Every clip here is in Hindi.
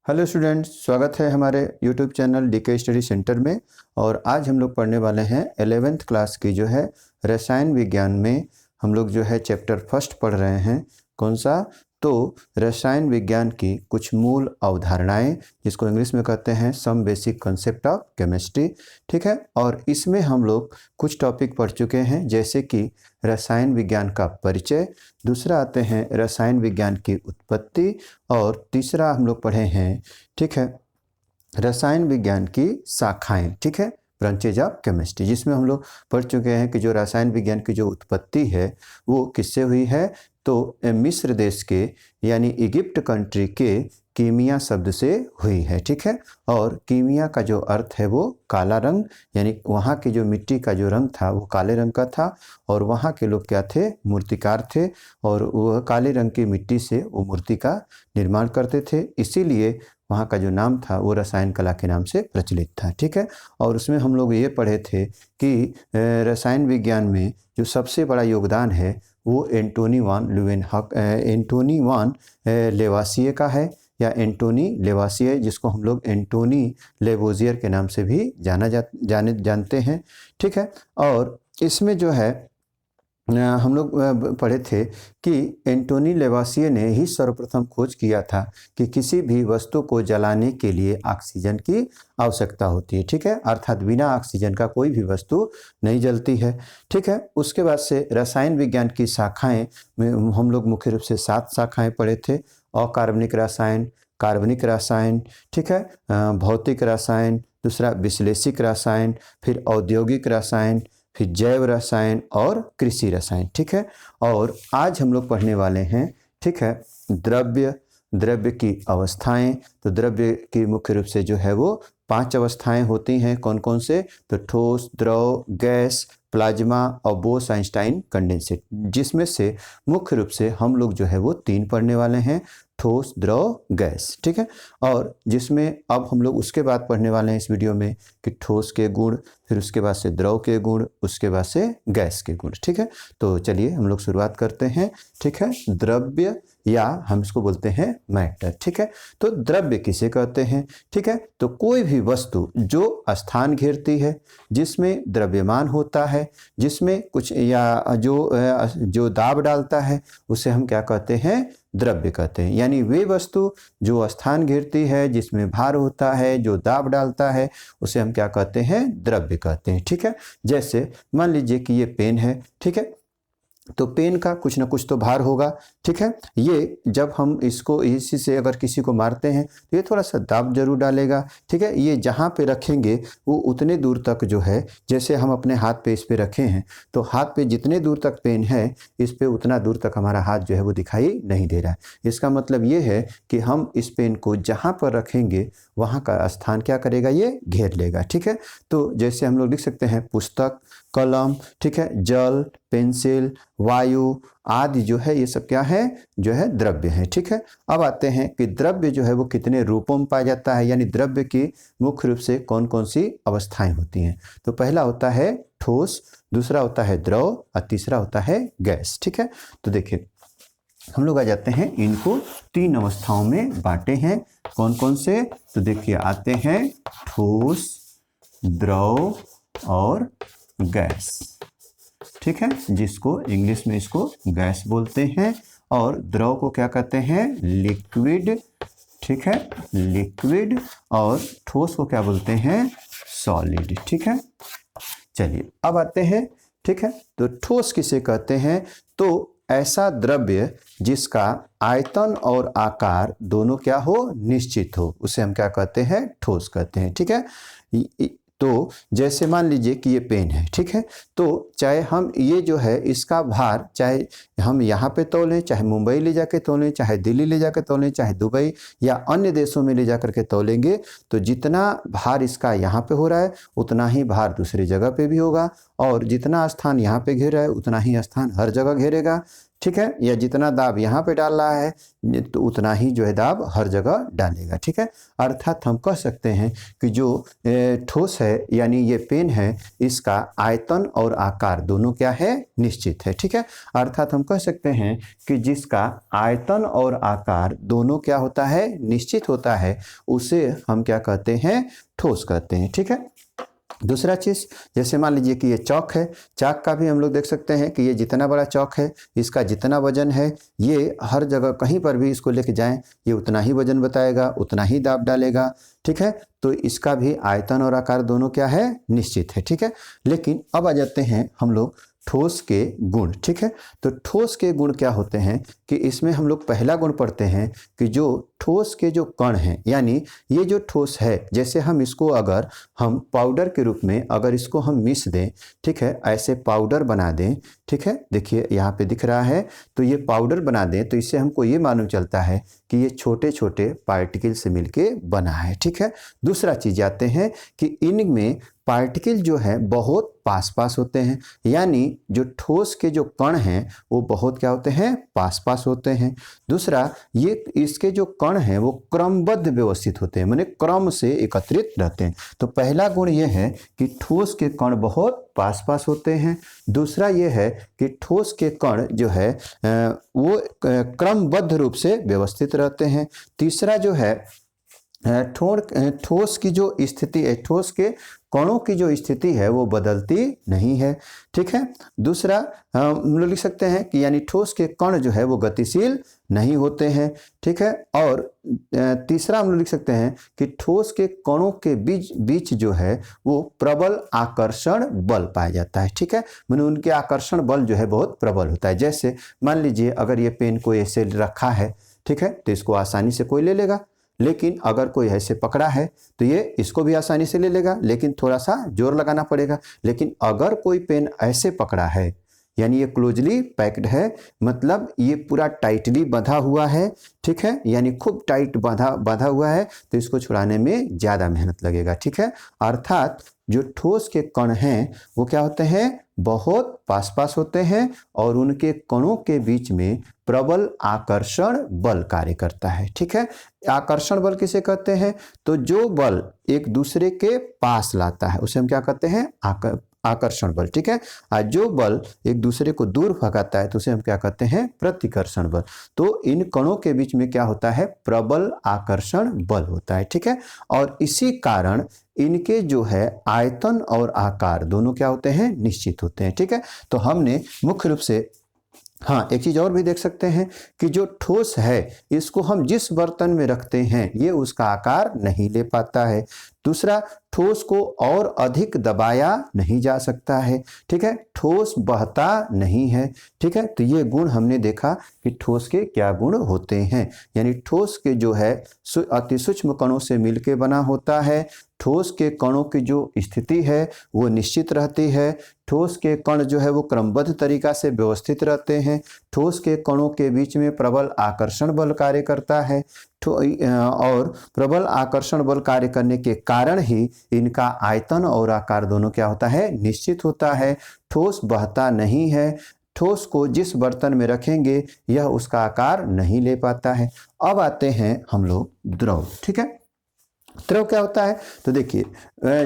हेलो स्टूडेंट्स, स्वागत है हमारे YouTube channel DK study centre में। और आज हम लोग पढ़ने वाले हैं 11th क्लास की जो है रसायन विज्ञान में। हम लोग जो है चैप्टर फर्स्ट पढ़ रहे हैं। कौन सा? तो रसायन विज्ञान की कुछ मूल अवधारणाएं, जिसको इंग्लिश में कहते हैं some basic concept of chemistry. ठीक है, और इसमें हम लोग कुछ टॉपिक पढ़ चुके हैं, जैसे कि रसायन विज्ञान का परिचय, दूसरा आते हैं रसायन विज्ञान की उत्पत्ति, और तीसरा हम लोग पढ़े हैं, ठीक है, रसायन विज्ञान की शाखाएं, ठीक है, ब्रांचेज ऑफ केमिस्ट्री, जिसमें हम लोग पढ़ चुके हैं कि जो रसायन विज्ञान की जो उत्पत्ति है वो किससे हुई है। तो मिस्र देश के यानी इजिप्ट कंट्री के कीमिया शब्द से हुई है। ठीक है, और कीमिया का जो अर्थ है वो काला रंग, यानी वहाँ की जो मिट्टी का जो रंग था वो काले रंग का था, और वहाँ के लोग क्या थे? मूर्तिकार थे, और वह काले रंग की मिट्टी से वो मूर्ति का निर्माण करते थे, इसीलिए वहाँ का जो नाम था वो रसायन कला के नाम से प्रचलित था। ठीक है, और उसमें हम लोग ये पढ़े थे कि रसायन विज्ञान में जो सबसे बड़ा योगदान है वो एंटोनी वान लेवासिए का है, या एंटोनी लेवासिए, जिसको हम लोग एंटोनी लेवोजियर के नाम से भी जानते हैं। ठीक है, और इसमें जो है हम लोग पढ़े थे कि एंटोनी लेवासिए ने ही सर्वप्रथम खोज किया था कि किसी भी वस्तु को जलाने के लिए ऑक्सीजन की आवश्यकता होती है। ठीक है, अर्थात बिना ऑक्सीजन का कोई भी वस्तु नहीं जलती है। ठीक है, उसके बाद से रसायन विज्ञान की शाखाएं में हम लोग मुख्य रूप से 7 शाखाएं पढ़े थे। अकार्बनिक रसायन, कार्बनिक रसायन, ठीक है, भौतिक रसायन, दूसरा विश्लेषिक रसायन, फिर औद्योगिक रसायन, फिर जैव रसायन और कृषि रसायन। ठीक है, और आज हम लोग पढ़ने वाले हैं, ठीक है, द्रव्य की अवस्थाएं। तो द्रव्य की मुख्य रूप से जो है वो 5 अवस्थाएं होती हैं। कौन कौन से? तो ठोस, द्रव, गैस, प्लाज्मा और बोस-आइंस्टाइन कंडेंसेट, जिसमें से मुख्य रूप से हम लोग जो है वो 3 पढ़ने वाले हैं, ठोस, द्रव, गैस। ठीक है, और जिसमें अब हम लोग उसके बाद पढ़ने वाले हैं इस वीडियो में कि ठोस के गुण, फिर उसके बाद से द्रव के गुण, उसके बाद से गैस के गुण। ठीक है, तो चलिए हम लोग शुरुआत करते हैं। ठीक है, द्रव्य या हम इसको बोलते हैं मैटर। ठीक है, तो द्रव्य किसे कहते हैं? ठीक है, तो कोई भी वस्तु जो स्थान घेरती है, जिसमें द्रव्यमान होता है, जिसमें कुछ या जो दाब डालता है, उसे हम क्या कहते हैं? द्रव्य कहते हैं। यानी वे वस्तु जो स्थान घेरती है, जिसमें भार होता है, जो दाब डालता है, उसे हम क्या कहते हैं? द्रव्य कहते हैं। ठीक है, जैसे मान लीजिए कि ये पेन है। ठीक है, तो पेन का कुछ ना कुछ तो भार होगा। ठीक है, ये जब हम इसको इसी से अगर किसी को मारते हैं तो ये थोड़ा सा दाब जरूर डालेगा। ठीक है, ये जहाँ पे रखेंगे वो उतने दूर तक जो है, जैसे हम अपने हाथ पे इस पे रखे हैं, तो हाथ पे जितने दूर तक पेन है, इस पे उतना दूर तक हमारा हाथ जो है वो दिखाई नहीं दे रहा है। इसका मतलब ये है कि हम इस पेन को जहाँ पर रखेंगे वहाँ का स्थान क्या करेगा? ये घेर लेगा। ठीक है, तो जैसे हम लोग लिख सकते हैं पुस्तक, कलम, ठीक है, जल, पेंसिल, वायु आदि जो है, ये सब क्या है? जो है द्रव्य है। ठीक है, अब आते हैं कि द्रव्य जो है वो कितने रूपों में पाया जाता है, यानी द्रव्य की मुख्य रूप से कौन कौन सी अवस्थाएं होती हैं। तो पहला होता है ठोस, दूसरा होता है द्रव, और तीसरा होता है गैस। ठीक है, तो देखिए हम लोग आ जाते हैं, इनको 3 अवस्थाओं में बांटे हैं। कौन कौन से? तो देखिए आते हैं ठोस, द्रव और गैस। ठीक है, जिसको इंग्लिश में इसको गैस बोलते हैं, और द्रव को क्या कहते हैं? लिक्विड। ठीक है, लिक्विड, और ठोस को क्या बोलते हैं? सॉलिड। ठीक है, चलिए अब आते हैं। ठीक है, तो ठोस किसे कहते हैं? तो ऐसा द्रव्य जिसका आयतन और आकार दोनों क्या हो? निश्चित हो, उसे हम क्या कहते हैं? ठोस कहते हैं। ठीक है, तो जैसे मान लीजिए कि ये पेन है। ठीक है, तो चाहे हम ये जो है इसका भार, चाहे हम यहाँ पे तौलें, चाहे मुंबई ले जाके तौलें, चाहे दिल्ली ले जाकर तौलें, चाहे दुबई या अन्य देशों में ले जा करके तौलेंगे, तो जितना भार इसका यहाँ पे हो रहा है उतना ही भार दूसरी जगह पे भी होगा, और जितना स्थान यहाँ पे घेर रहा है उतना ही स्थान हर जगह घेरेगा। ठीक है, या जितना दाब यहाँ पे डाल रहा है तो उतना ही जो है दाब हर जगह डालेगा। ठीक है, अर्थात हम कह सकते हैं कि जो ठोस है यानी ये पेन है, इसका आयतन और आकार दोनों क्या है, निश्चित है। ठीक है, अर्थात हम कह सकते हैं कि जिसका आयतन और आकार दोनों क्या होता है, निश्चित होता है, उसे हम क्या कहते हैं, ठोस कहते हैं। ठीक है, दूसरा चीज़, जैसे मान लीजिए कि ये चौक है, चाक का भी हम लोग देख सकते हैं कि ये जितना बड़ा चौक है, इसका जितना वजन है, ये हर जगह कहीं पर भी इसको लेके जाएं, ये उतना ही वजन बताएगा, उतना ही दाब डालेगा। ठीक है, तो इसका भी आयतन और आकार दोनों क्या है, निश्चित है। ठीक है, लेकिन अब आ जाते हैं हम लोग ठोस के गुण। ठीक है, तो ठोस के गुण क्या होते हैं कि इसमें हम लोग पहला गुण पढ़ते हैं कि जो ठोस के जो कण हैं, यानी ये जो ठोस है, जैसे हम इसको अगर हम पाउडर के रूप में अगर इसको हम मिस दें, ठीक है, ऐसे पाउडर बना दें, ठीक है, देखिए यहाँ पे दिख रहा है, तो ये पाउडर बना दें तो इससे हमको ये मालूम चलता है कि ये छोटे छोटे पार्टिकल से मिलके बना है। ठीक है, दूसरा चीज़ आते हैं कि इनमें पार्टिकल जो है बहुत पास पास होते हैं, यानी जो ठोस के जो कण हैं वो बहुत क्या होते हैं, पास पास होते हैं। दूसरा, ये इसके जो कण हैं वो क्रमबद्ध व्यवस्थित होते हैं, माने क्रम से एकत्रित रहते हैं। तो पहला गुण ये है कि ठोस के कण बहुत पास पास होते हैं। दूसरा ये है कि ठोस के कण जो है वो क्रमबद्ध रूप से व्यवस्थित रहते हैं। तीसरा जो है ठोस की जो स्थिति है, ठोस के कणों की जो स्थिति है वो बदलती नहीं है। ठीक है, दूसरा हम लोग लिख सकते हैं कि यानी ठोस के कण जो है वो गतिशील नहीं होते हैं। ठीक है, और तीसरा हम लोग लिख सकते हैं कि ठोस के कणों के बीच जो है वो प्रबल आकर्षण बल पाया जाता है। ठीक है, मैंने उनके आकर्षण बल जो है बहुत प्रबल होता है। जैसे मान लीजिए अगर ये पेन को ऐसे रखा है, ठीक है, तो इसको आसानी से कोई ले लेगा, लेकिन अगर कोई ऐसे पकड़ा है तो ये इसको भी आसानी से ले लेगा, लेकिन थोड़ा सा जोर लगाना पड़ेगा। लेकिन अगर कोई पेन ऐसे पकड़ा है, यानी ये क्लोजली पैक्ड है, मतलब ये पूरा टाइटली बंधा हुआ है, ठीक है, यानी खूब टाइट बांधा हुआ है, तो इसको छुड़ाने में ज़्यादा मेहनत लगेगा। ठीक है, अर्थात जो ठोस के कण हैं वो क्या होते हैं, बहुत पास पास होते हैं और उनके कणों के बीच में प्रबल आकर्षण बल कार्य करता है। ठीक है, आकर्षण बल किसे कहते हैं, तो जो बल एक दूसरे के पास लाता है उसे हम क्या कहते हैं, आकर्षण बल। ठीक है, आज जो बल एक दूसरे को दूर भगाता है तो उसे हम क्या कहते हैं, प्रतिकर्षण बल। तो इन कणों के बीच में क्या होता है, प्रबल आकर्षण बल होता है। ठीक है, और इसी कारण इनके जो है आयतन और आकार दोनों क्या होते हैं, निश्चित होते हैं। ठीक है, तो हमने मुख्य रूप से हाँ एक चीज़ और भी देख सकते हैं कि जो ठोस है इसको हम जिस बर्तन में रखते हैं ये उसका आकार नहीं ले पाता है। दूसरा, ठोस को और अधिक दबाया नहीं जा सकता है। ठीक है, ठोस बहता नहीं है। ठीक है, तो ये गुण हमने देखा कि ठोस के क्या गुण होते हैं, यानी ठोस के जो है अति सूक्ष्म कणों से मिलके बना होता है। ठोस के कणों की जो स्थिति है वो निश्चित रहती है। ठोस के कण जो है वो क्रमबद्ध तरीका से व्यवस्थित रहते हैं। ठोस के कणों के बीच में प्रबल आकर्षण बल कार्य करता है और प्रबल आकर्षण बल कार्य करने के कारण ही इनका आयतन और आकार दोनों क्या होता है, निश्चित होता है। ठोस बहता नहीं है। ठोस को जिस बर्तन में रखेंगे यह उसका आकार नहीं ले पाता है। अब आते हैं हम लोग द्रव। ठीक है, द्रव क्या होता है, तो देखिए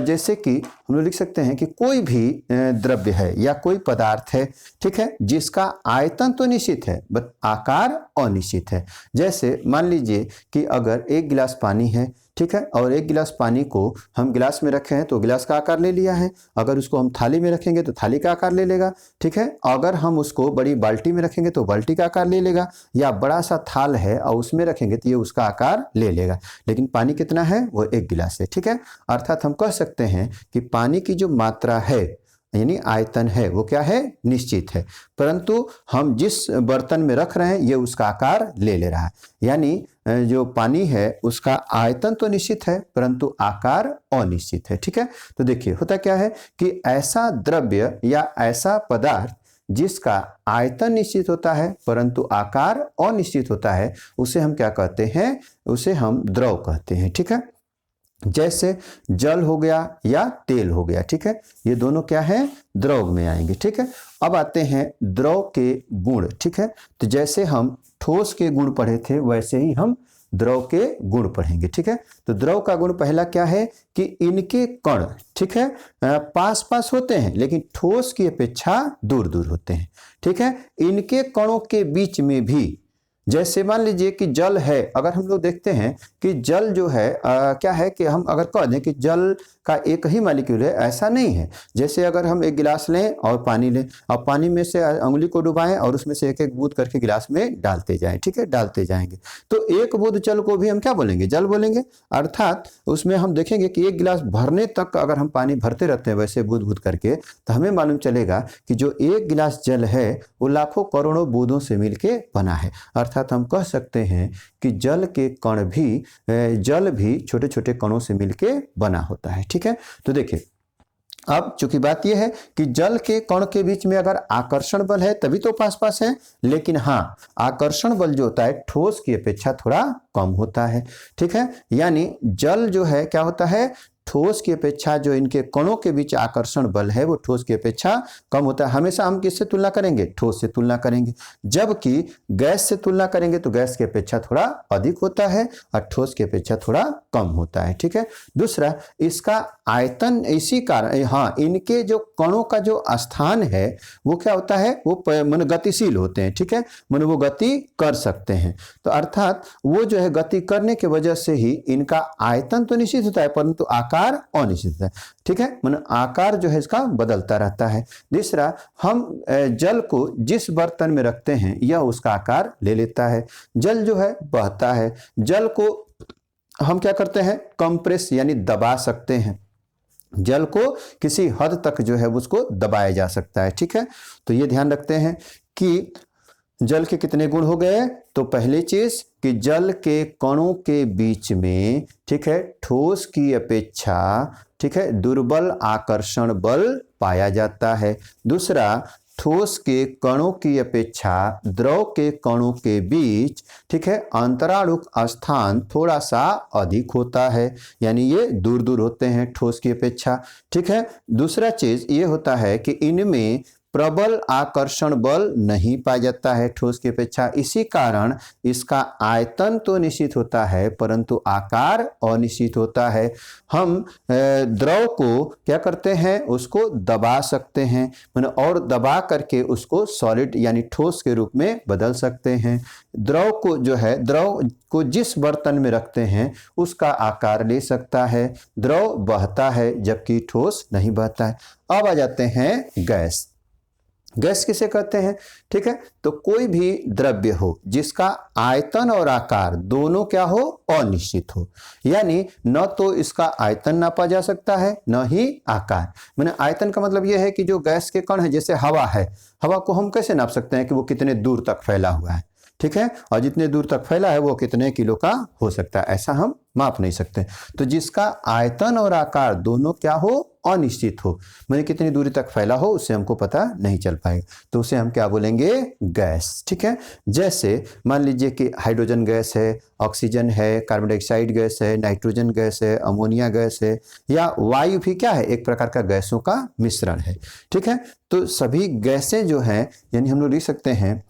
जैसे कि हम लोग लिख सकते हैं कि कोई भी द्रव्य है या कोई पदार्थ है, ठीक है, जिसका आयतन तो निश्चित है बट आकार अनिश्चित है। जैसे मान लीजिए कि अगर एक गिलास पानी है, ठीक है, और एक गिलास पानी को हम गिलास में रखे हैं तो गिलास का आकार ले लिया है। अगर उसको हम थाली में रखेंगे तो थाली का आकार ले लेगा। ठीक है, अगर हम उसको बड़ी बाल्टी में रखेंगे तो बाल्टी का आकार ले लेगा, या बड़ा सा थाल है और उसमें रखेंगे तो ये उसका आकार ले लेगा। लेकिन पानी कितना है, वो एक गिलास है। ठीक है, अर्थात हम कह सकते हैं कि पानी की जो मात्रा है यानी आयतन है वो क्या है, निश्चित है, परंतु हम जिस बर्तन में रख रहे हैं ये उसका आकार ले ले रहा है। यानी जो पानी है उसका आयतन तो निश्चित है परंतु आकार अनिश्चित है। ठीक है, तो देखिए होता क्या है कि ऐसा द्रव्य या ऐसा पदार्थ जिसका आयतन निश्चित होता है परंतु आकार अनिश्चित होता है उसे हम क्या कहते हैं, उसे हम द्रव कहते हैं। ठीक है, जैसे जल हो गया या तेल हो गया, ठीक है, ये दोनों क्या है, द्रव में आएंगे, ठीक है। अब आते हैं द्रव के गुण, ठीक है। तो जैसे हम ठोस के गुण पढ़े थे वैसे ही हम द्रव के गुण पढ़ेंगे, ठीक है। तो द्रव का गुण पहला क्या है कि इनके कण, ठीक है, पास पास होते हैं लेकिन ठोस की अपेक्षा दूर दूर होते हैं, ठीक है। इनके कणों के बीच में भी, जैसे मान लीजिए कि जल है, अगर हम लोग देखते हैं कि जल जो है क्या है कि हम अगर कह दें कि जल का एक ही मॉलिक्यूल है, ऐसा नहीं है। जैसे अगर हम एक गिलास लें और पानी लें, और पानी में से उंगली को डुबाएं और उसमें से एक एक बूंद करके गिलास में डालते जाएं, ठीक है, डालते जाएंगे, तो एक बूंद जल को भी हम क्या बोलेंगे, जल बोलेंगे। अर्थात उसमें हम देखेंगे कि एक गिलास भरने तक अगर हम पानी भरते रहते हैं वैसे बूंद बूंद करके, तो हमें मालूम चलेगा कि जो एक गिलास जल है वो लाखों करोड़ों बूंदों से मिलके बना है। अर्थात हम कह सकते हैं कि जल के कण भी, जल भी छोटे छोटे कणों से मिलके बना होता है, ठीक है। तो देखिए, अब चूंकि बात यह है कि जल के कण के बीच में अगर आकर्षण बल है तभी तो पास पास है, लेकिन हाँ, आकर्षण बल जो होता है ठोस की अपेक्षा थोड़ा कम होता है, ठीक है। यानी जल जो है क्या होता है, ठोस की अपेक्षा जो इनके कणों के बीच आकर्षण बल है वो ठोस की अपेक्षा कम होता है। हमेशा हम किससे तुलना करेंगे, ठोस से तुलना करेंगे, जबकि गैस से तुलना करेंगे तो गैस की अपेक्षा थोड़ा अधिक होता है और ठोस की अपेक्षा थोड़ा कम होता है, ठीक है। दूसरा, इसका आयतन, इसी कारण, हाँ, इनके जो कणों का जो स्थान है वो क्या होता है, वो मन गतिशील होते हैं, ठीक है, मन वो गति कर सकते हैं। तो अर्थात वो जो है गति करने की वजह से ही इनका आयतन तो निश्चित होता है परंतु आकार अनिश्चित है, ठीक है, मन आकार जो है इसका बदलता रहता है। तीसरा, हम जल को जिस बर्तन में रखते हैं यह उसका आकार ले लेता है। जल जो है बहता है, जल को हम क्या करते हैं, कंप्रेस यानी दबा सकते हैं, जल को किसी हद तक जो है उसको दबाया जा सकता है, ठीक है। तो ये ध्यान रखते हैं कि जल के कितने गुण हो गए, तो पहली चीज कि जल के कणों के बीच में, ठीक है, ठोस की अपेक्षा, ठीक है, दुर्बल आकर्षण बल पाया जाता है। दूसरा, ठोस के कणों की अपेक्षा द्रव के कणों के बीच, ठीक है, अंतराणुक स्थान थोड़ा सा अधिक होता है, यानी ये दूर दूर होते हैं ठोस की अपेक्षा, ठीक है। दूसरा चीज ये होता है कि इनमें प्रबल आकर्षण बल नहीं पाया जाता है ठोस की अपेक्षा, इसी कारण इसका आयतन तो निश्चित होता है परंतु आकार अनिश्चित होता है। हम द्रव को क्या करते हैं, उसको दबा सकते हैं, और दबा करके उसको सॉलिड यानी ठोस के रूप में बदल सकते हैं। द्रव को जो है, द्रव को जिस बर्तन में रखते हैं उसका आकार ले सकता है। द्रव बहता है जबकि ठोस नहीं बहता है। अब आ जाते हैं गैस। गैस किसे कहते हैं, ठीक है, तो कोई भी द्रव्य हो जिसका आयतन और आकार दोनों क्या हो, अनिश्चित हो, यानी न तो इसका आयतन नापा जा सकता है न ही आकार। मैंने आयतन का मतलब यह है कि जो गैस के कण है, जैसे हवा है, हवा को हम कैसे नाप सकते हैं कि वो कितने दूर तक फैला हुआ है, ठीक है, और जितने दूर तक फैला है वो कितने किलो का हो सकता है, ऐसा हम माप नहीं सकते। तो जिसका आयतन और आकार दोनों क्या हो, अनिश्चित हो, मैंने कितनी दूरी तक फैला हो उससे हमको पता नहीं चल पाएगा, तो उसे हम क्या बोलेंगे, गैस, ठीक है। जैसे मान लीजिए कि हाइड्रोजन गैस है, ऑक्सीजन है, कार्बन डाइऑक्साइड गैस है, नाइट्रोजन गैस है, अमोनिया गैस है, या वायु भी क्या है, एक प्रकार का गैसों का मिश्रण है, ठीक है। तो सभी गैसें जो हैं, यानी हम लोग लिख सकते हैं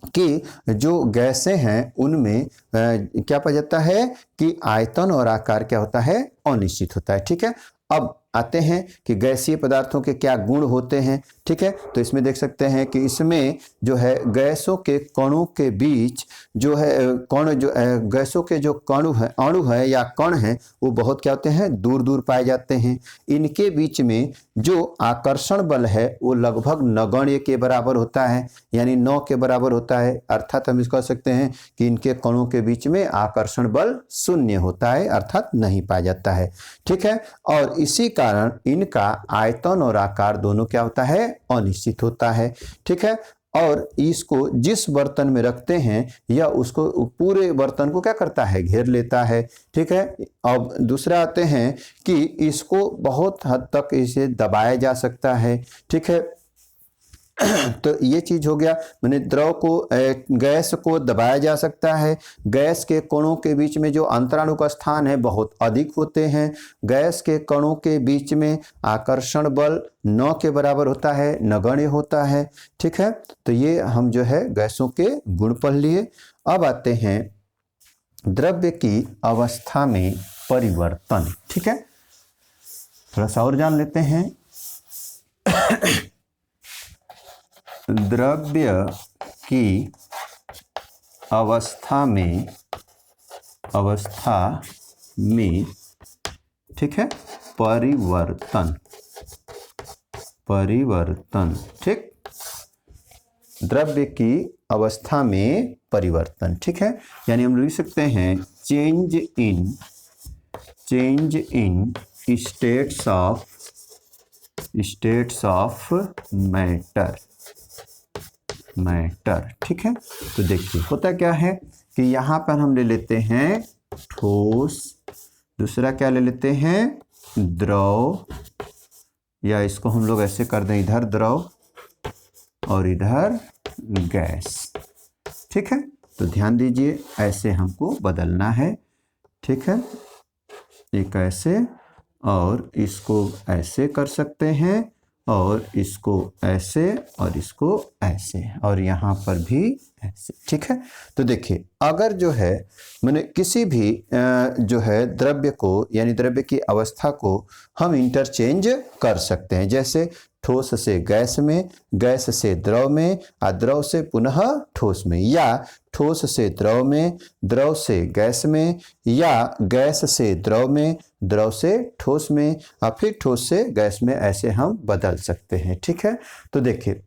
कि जो गैसें हैं उनमें क्या पाया जाता है कि आयतन और आकार क्या होता है, अनिश्चित होता है, ठीक है। अब आते हैं कि गैसीय पदार्थों के क्या गुण होते हैं, ठीक है। तो इसमें देख सकते हैं कि इसमें जो है गैसों के कणों के बीच जो है कण, जो गैसों के जो अणु है या कण हैं वो बहुत क्या होते हैं, दूर दूर पाए जाते हैं। इनके बीच में जो आकर्षण बल है वो लगभग नगण्य के बराबर होता है, यानी 9 के बराबर होता है। अर्थात हम इसको कह सकते हैं कि इनके कणों के बीच में आकर्षण बल शून्य होता है, अर्थात नहीं पाया जाता है, ठीक है। और इसी कारण इनका आयतन और आकार दोनों क्या होता है, अनिश्चित होता है, ठीक है। और इसको जिस बर्तन में रखते हैं या उसको पूरे बर्तन को क्या करता है, घेर लेता है, ठीक है। अब दूसरा आते हैं कि इसको बहुत हद तक इसे दबाया जा सकता है, ठीक है। तो ये चीज हो गया, मैंने द्रव को गैस को दबाया जा सकता है। गैस के कणों के बीच में जो अंतराणु का स्थान है बहुत अधिक होते हैं। गैस के कणों के बीच में आकर्षण बल 9 के बराबर होता है, नगण्य होता है। ठीक है, तो ये हम जो है गैसों के गुण पढ़ लिए। अब आते हैं द्रव्य की अवस्था में परिवर्तन। ठीक है, थोड़ा सा और जान लेते हैं। द्रव्य की अवस्था में ठीक है परिवर्तन। ठीक, द्रव्य की अवस्था में परिवर्तन। ठीक है, यानी हम लिख सकते हैं change in states of matter. ठीक है, तो देखिए होता क्या है कि यहाँ पर हम ले लेते हैं ठोस, दूसरा क्या ले लेते हैं द्रव, या इसको हम लोग ऐसे कर दें, इधर द्रव और इधर गैस। ठीक है, तो ध्यान दीजिए ऐसे हमको बदलना है। ठीक है, एक ऐसे और इसको ऐसे कर सकते हैं, और इसको ऐसे और इसको ऐसे, और यहाँ पर भी ऐसे। ठीक है, तो देखिए अगर जो है मैंने किसी भी जो है द्रव्य को यानी द्रव्य की अवस्था को हम इंटरचेंज कर सकते हैं, जैसे ठोस से गैस में, गैस से द्रव में, और द्रव से पुनः ठोस में, या ठोस से द्रव में, द्रव से गैस में, या गैस से द्रव में, द्रव से ठोस में, और फिर ठोस से गैस में, ऐसे हम बदल सकते हैं। ठीक है, तो देखिए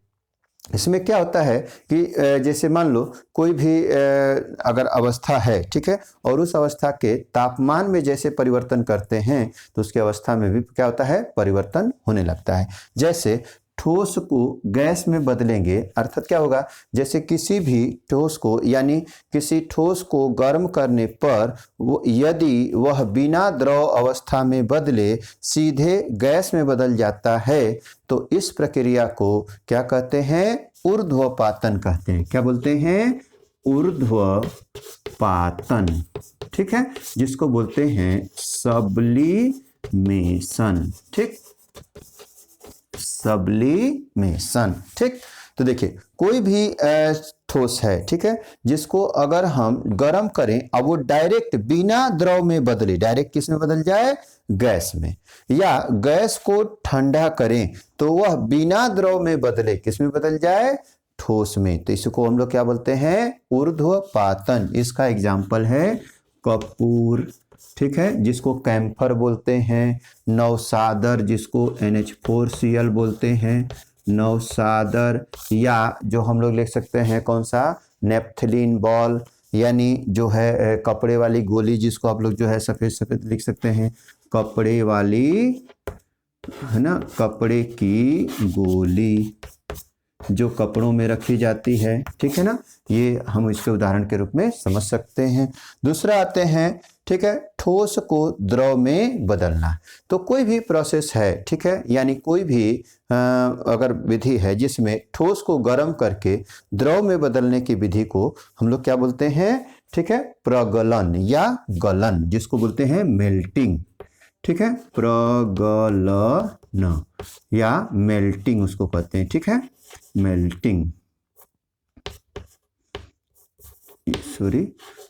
इसमें क्या होता है कि जैसे मान लो कोई भी अगर अवस्था है, ठीक है, और उस अवस्था के तापमान में जैसे परिवर्तन करते हैं तो उसकी अवस्था में भी क्या होता है, परिवर्तन होने लगता है। जैसे ठोस को गैस में बदलेंगे, अर्थात क्या होगा, जैसे किसी भी ठोस को यानी किसी ठोस को गर्म करने पर वो यदि वह बिना द्रव अवस्था में बदले सीधे गैस में बदल जाता है तो इस प्रक्रिया को क्या कहते हैं, ऊर्ध्वपातन कहते हैं। क्या बोलते हैं, ऊर्ध्वपातन। ठीक है, जिसको बोलते हैं सब्लिमेशन। ठीक, सब्लिमेशन। ठीक, तो देखिए कोई भी ठोस है, ठीक है, जिसको अगर हम गर्म करें अब वो डायरेक्ट बिना द्रव में बदले, डायरेक्ट किस में बदल जाए, गैस में, या गैस को ठंडा करें तो वह बिना द्रव में बदले किस में बदल जाए, ठोस में, तो इसको हम लोग क्या बोलते हैं, ऊर्ध्वपातन। इसका एग्जाम्पल है कपूर, ठीक है, जिसको कैम्फर बोलते हैं, नवसादर जिसको NH4Cl बोलते हैं, नवसादर, या जो हम लोग लिख सकते हैं कौन सा, नेप्थलीन बॉल, यानी जो है कपड़े वाली गोली, जिसको आप लोग जो है सफ़ेद सफ़ेद लिख सकते हैं, कपड़े वाली, है ना, कपड़े की गोली जो कपड़ों में रखी जाती है। ठीक है ना, ये हम इसके उदाहरण के रूप में समझ सकते हैं। दूसरा आते हैं, ठीक है, ठोस को द्रव में बदलना। तो कोई भी प्रोसेस है, ठीक है, यानी कोई भी अगर विधि है जिसमें ठोस को गर्म करके द्रव में बदलने की विधि को हम लोग क्या बोलते हैं, ठीक है, प्रगलन या गलन, जिसको बोलते हैं मेल्टिंग। ठीक है, प्रगलन या मेल्टिंग उसको कहते हैं। ठीक है, मेल्टिंग,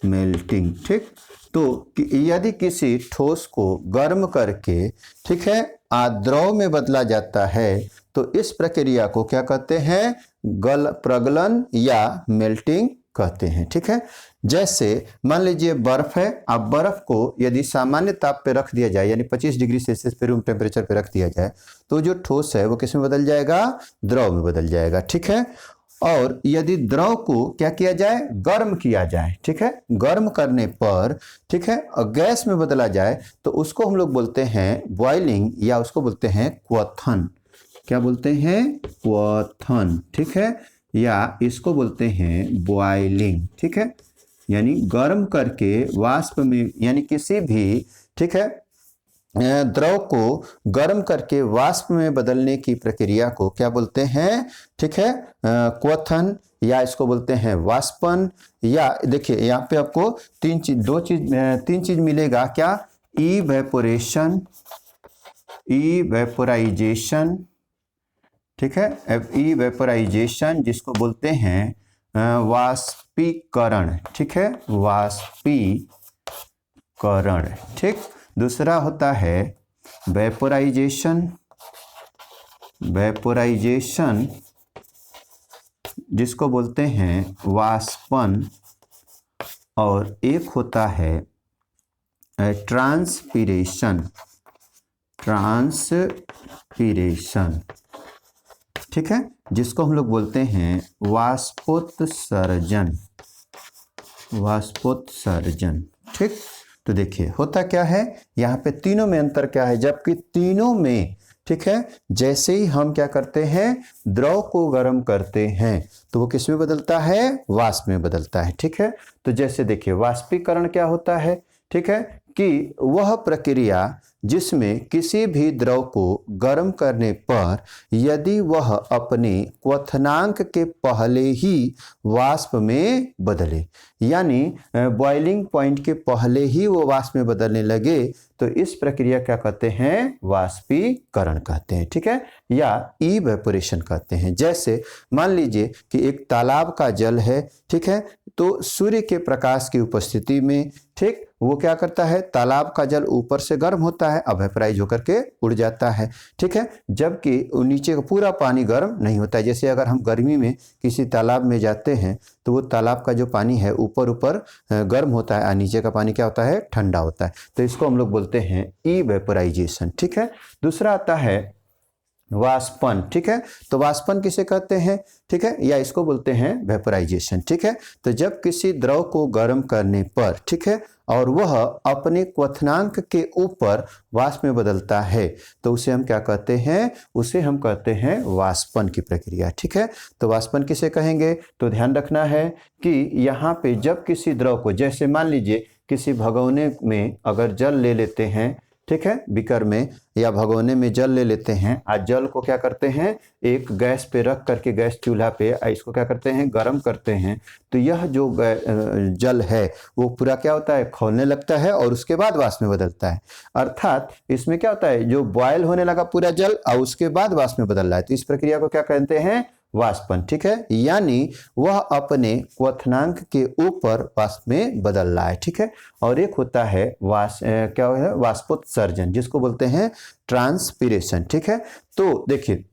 मेल्टिंग। ठीक, तो यदि किसी ठोस को गर्म करके, ठीक है, द्रव में बदला जाता है तो इस प्रक्रिया को क्या कहते हैं, प्रगलन या मेल्टिंग कहते हैं। ठीक है, जैसे मान लीजिए बर्फ है, अब बर्फ को यदि सामान्य ताप पे रख दिया जाए यानी 25 डिग्री सेल्सियस पे रूम टेम्परेचर पे रख दिया जाए तो जो ठोस है वो किस में बदल जाएगा, द्रव में बदल जाएगा। ठीक है, और यदि द्रव को क्या किया जाए, गर्म किया जाए, ठीक है, गर्म करने पर, ठीक है, और गैस में बदला जाए तो उसको हम लोग बोलते हैं बॉइलिंग, या उसको बोलते हैं क्वथन। क्या बोलते हैं, क्वथन। ठीक है, या इसको बोलते हैं बॉइलिंग। ठीक है, यानी गर्म करके वाष्प में, यानी किसी भी, ठीक है, द्रव को गर्म करके वाष्प में बदलने की प्रक्रिया को क्या बोलते हैं? ठीक है, क्वथन, या इसको बोलते हैं वाष्पन, या देखिए यहाँ पे आपको तीन चीज मिलेगा। क्या? इवेपोरेशन, इवेपोराइजेशन, ठीक है, इवेपोराइजेशन जिसको बोलते हैं वाष्पीकरण, ठीक है, वाष्पीकरण। ठीक, दूसरा होता है वेपोराइजेशन, वेपोराइजेशन जिसको बोलते हैं वाष्पन, और एक होता है ट्रांसपीरेशन, ट्रांसपीरेशन, ठीक है, जिसको हम लोग बोलते हैं वाष्पोत्सर्जन, वाष्पोत्सर्जन। ठीक, तो देखिए होता क्या है, यहाँ पे तीनों में अंतर क्या है, जबकि तीनों में, ठीक है, जैसे ही हम क्या करते हैं, द्रव को गर्म करते हैं तो वो किस में बदलता है? वाष्प में बदलता है। ठीक है, तो जैसे देखिए वाष्पीकरण क्या होता है, ठीक है, कि वह प्रक्रिया जिसमें किसी भी द्रव को गर्म करने पर यदि वह अपने क्वथनांक के पहले ही वाष्प में बदले, यानी बॉइलिंग पॉइंट के पहले ही वो वाष्प में बदलने लगे, तो इस प्रक्रिया क्या कहते हैं? वाष्पीकरण कहते हैं। ठीक है, या इवेपोरेशन कहते हैं। जैसे मान लीजिए कि एक तालाब का जल है, ठीक है, तो सूर्य के प्रकाश की उपस्थिति में, ठीक, वो क्या करता है, तालाब का जल ऊपर से गर्म होता है, अब वेपराइज होकर के उड़ जाता है। ठीक है, जबकि नीचे का पूरा पानी गर्म नहीं होता है। जैसे अगर हम गर्मी में किसी तालाब में जाते हैं तो वो तालाब का जो पानी है ऊपर ऊपर गर्म होता है और नीचे का पानी क्या होता है? ठंडा होता है। तो इसको हम लोग बोलते हैं इवेपोराइजेशन। ठीक है, दूसरा आता है वाष्पन। ठीक है, तो वाष्पन किसे कहते हैं? ठीक है, या इसको बोलते हैं वेपोराइजेशन। ठीक है, तो जब किसी द्रव को गर्म करने पर, ठीक है, और वह अपने क्वथनांक के ऊपर वाष्प में बदलता है तो उसे हम क्या कहते हैं? उसे हम कहते हैं वाष्पन की प्रक्रिया। ठीक है, तो वाष्पन किसे कहेंगे? तो ध्यान रखना है कि यहाँ पे जब किसी द्रव को, जैसे मान लीजिए किसी भगोने में अगर जल ले लेते हैं, ठीक है, बीकर में या भगोने में जल ले लेते हैं, आज जल को क्या करते हैं? एक गैस पे रख करके, गैस चूल्हा पे इसको क्या करते हैं? गर्म करते हैं, तो यह जो जल है वो पूरा क्या होता है? खौलने लगता है और उसके बाद वाष्प में बदलता है। अर्थात इसमें क्या होता है, जो बॉयल होने लगा पूरा जल और उसके बाद वाष्प में बदल रहा है, तो इस प्रक्रिया को क्या कहते हैं? वाष्पन। ठीक है, यानी वह अपने क्वथनांक के ऊपर वाष्प में बदल रहा है। ठीक है, और एक होता है क्या है? वाष्पोत्सर्जन, जिसको बोलते हैं ट्रांसपीरेशन। ठीक है, तो देखिए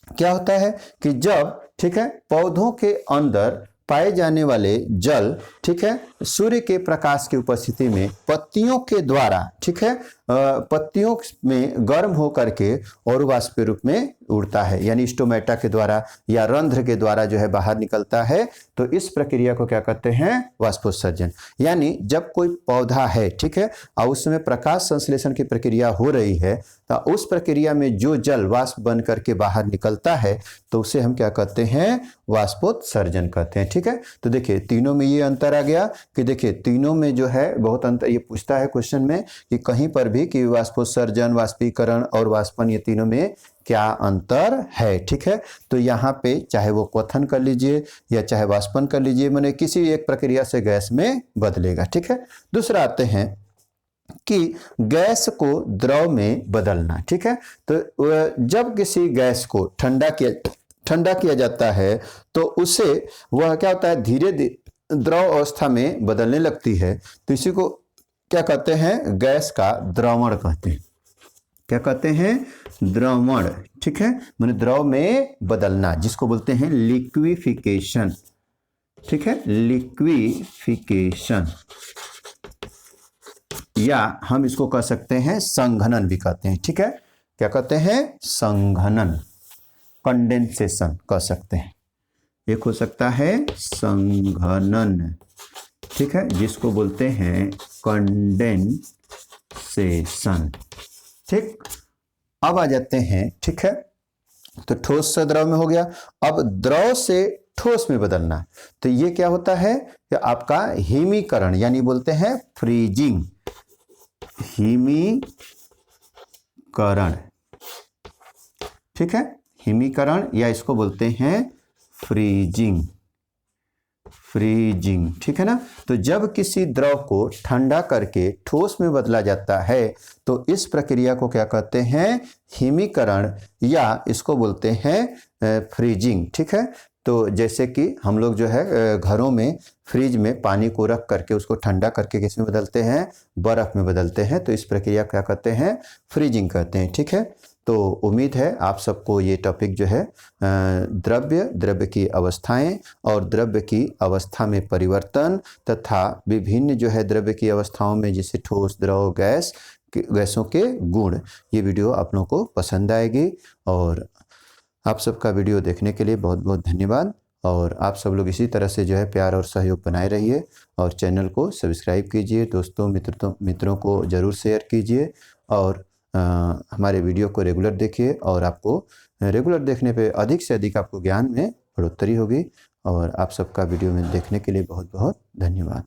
क्या होता है कि जब, ठीक है, पौधों के अंदर पाए जाने वाले जल, ठीक है, सूर्य के प्रकाश की उपस्थिति में पत्तियों के द्वारा, ठीक है, पत्तियों में गर्म होकर के और वाष्प के रूप में उड़ता है, यानी स्टोमेटा के द्वारा या रंध्र के द्वारा जो है बाहर निकलता है, तो इस प्रक्रिया को क्या कहते हैं? वाष्पोत्सर्जन। यानी जब कोई पौधा है, ठीक है, और उसमें प्रकाश संश्लेषण की प्रक्रिया हो रही है, तो उस प्रक्रिया में जो जल वाष्प बन करके बाहर निकलता है तो उसे हम क्या कहते हैं? वाष्पोत्सर्जन कहते हैं। ठीक है, तो देखिए तीनों में ये अंतर आ गया कि देखिए तीनों में जो है बहुत अंतर, ये पूछता है क्वेश्चन में कि कहीं पर भी कि वाष्पोत्सर्जन, वाष्पीकरण और वाष्पन, ये तीनों में क्या अंतर है। ठीक है, तो यहाँ पे चाहे वो क्वथन कर लीजिए या चाहे वाष्पन कर लीजिए, मैंने किसी एक प्रक्रिया से गैस में बदलेगा। ठीक है, दूसरा आते हैं कि गैस को द्रव में बदलना। ठीक है, तो जब किसी गैस को ठंडा किया जाता है तो उसे वह क्या होता है? धीरे धीरे द्रव अवस्था में बदलने लगती है, तो इसी को क्या कहते हैं? गैस का द्रवण कहते हैं। क्या कहते हैं? द्रवण। ठीक है, माने द्रव में बदलना, जिसको बोलते हैं लिक्विफिकेशन। ठीक है, लिक्विफिकेशन, या हम इसको कह सकते हैं संघनन भी कहते हैं। ठीक है, क्या कहते हैं? संघनन, कंडेंसेशन कह सकते हैं। एक हो सकता है संघनन, ठीक है, जिसको बोलते हैं कंडेंसेशन। ठीक, अब आ जाते हैं, ठीक है, तो ठोस से द्रव में हो गया। अब द्रव से ठोस में बदलना, तो ये क्या होता है कि आपका हिमीकरण, यानी बोलते हैं फ्रीजिंग, हिमीकरण हिमीकरण, ठीक है, हिमीकरण या इसको बोलते हैं फ्रीजिंग, फ्रीजिंग, ठीक है ना। तो जब किसी द्रव को ठंडा करके ठोस में बदला जाता है तो इस प्रक्रिया को क्या कहते हैं, हिमीकरण या इसको बोलते हैं फ्रीजिंग, ठीक है। तो जैसे कि हम लोग जो है घरों में फ्रिज में पानी को रख करके उसको ठंडा करके किस में बदलते हैं, बर्फ में बदलते हैं, तो इस प्रक्रिया क्या कहते हैं, फ्रीजिंग कहते हैं, ठीक है। तो उम्मीद है आप सबको ये टॉपिक जो है द्रव्य की अवस्थाएं और द्रव्य की अवस्था में परिवर्तन तथा विभिन्न जो है द्रव्य की अवस्थाओं में जैसे ठोस, द्रव, गैसों के गुण, ये वीडियो आप लोगों को पसंद आएगी। और आप सबका वीडियो देखने के लिए बहुत बहुत धन्यवाद। और आप सब लोग इसी तरह से जो है प्यार और सहयोग बनाए रहिए और चैनल को सब्सक्राइब कीजिए, दोस्तों मित्रों को ज़रूर शेयर कीजिए और हमारे वीडियो को रेगुलर देखिए और आपको रेगुलर देखने पे अधिक से अधिक आपको ज्ञान में बढ़ोतरी होगी। और आप सबका वीडियो में देखने के लिए बहुत बहुत धन्यवाद।